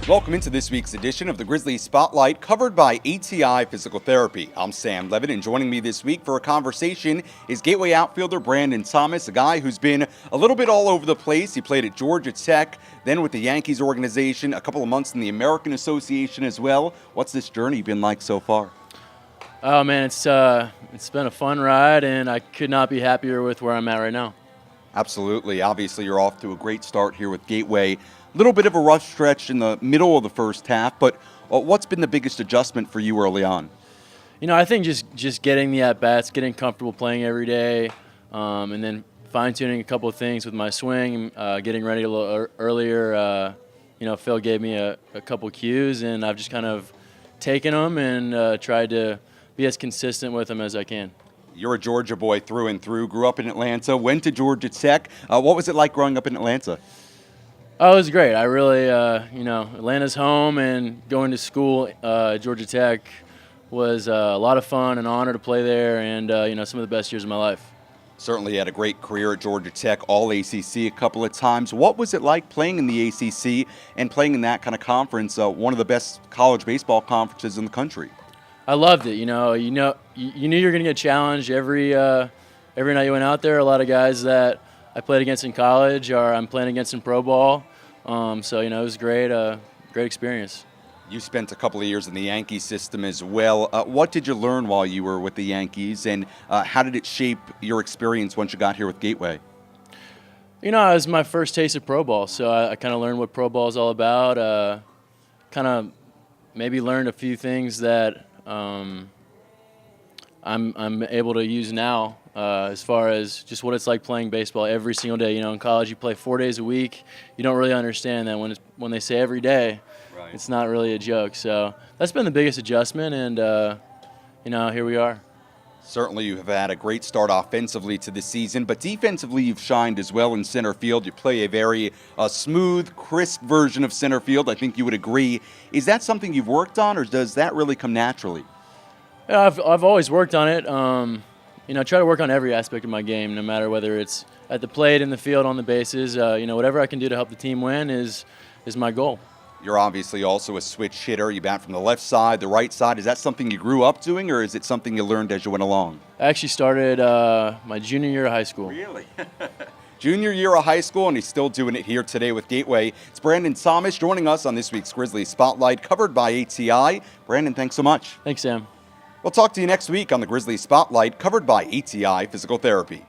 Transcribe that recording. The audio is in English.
Welcome into this week's edition of the Grizzlies Spotlight, covered by ATI Physical Therapy. I'm Sam Levitt, and joining me this week for a conversation is Gateway outfielder Brandon Thomas, a guy who's been a little bit all over the place. He played at Georgia Tech, then with the Yankees organization, a couple of months in the American Association as well. What's this journey been like so far? Oh man, it's been a fun ride, and I could not be happier with where I'm at right now. Absolutely. Obviously, you're off to a great start here with Gateway. A little bit of a rough stretch in the middle of the first half, but what's been the biggest adjustment for you early on? You know, I think just getting the at-bats, getting comfortable playing every day, and then fine-tuning a couple of things with my swing, getting ready a little earlier. Phil gave me a couple cues, and I've just kind of taken them and tried to be as consistent with them as I can. You're a Georgia boy through and through, grew up in Atlanta, went to Georgia Tech. What was it like growing up in Atlanta? Oh, it was great. I really, Atlanta's home, and going to school at Georgia Tech was a lot of fun, an honor to play there, and, some of the best years of my life. Certainly had a great career at Georgia Tech, all ACC a couple of times. What was it like playing in the ACC and playing in that kind of conference, one of the best college baseball conferences in the country? I loved it. You knew you were going to get challenged every night you went out there. A lot of guys that I played against in college I'm playing against in pro ball. It was great experience. You spent a couple of years in the Yankee system as well. What did you learn while you were with the Yankees, and how did it shape your experience once you got here with Gateway? It was my first taste of pro ball, so I kind of learned what pro ball is all about. Kind of maybe learned a few things that I'm able to use now as far as just what it's like playing baseball every single day. In college you play 4 days a week. You don't really understand that when they say every day, right. It's not really a joke. So that's been the biggest adjustment, and here we are. Certainly you have had a great start offensively to the season, but defensively you've shined as well in center field. You play a very smooth, crisp version of center field. I think you would agree. Is that something you've worked on, or does that really come naturally? Yeah, I've always worked on it. I try to work on every aspect of my game, no matter whether it's at the plate, in the field, on the bases. Whatever I can do to help the team win is my goal. You're obviously also a switch hitter. You bat from the left side, the right side. Is that something you grew up doing, or is it something you learned as you went along? I actually started my junior year of high school. Really? Junior year of high school, and he's still doing it here today with Gateway. It's Brandon Thomas joining us on this week's Grizzlies Spotlight, covered by ATI. Brandon, thanks so much. Thanks, Sam. We'll talk to you next week on the Grizzlies Spotlight, covered by ATI Physical Therapy.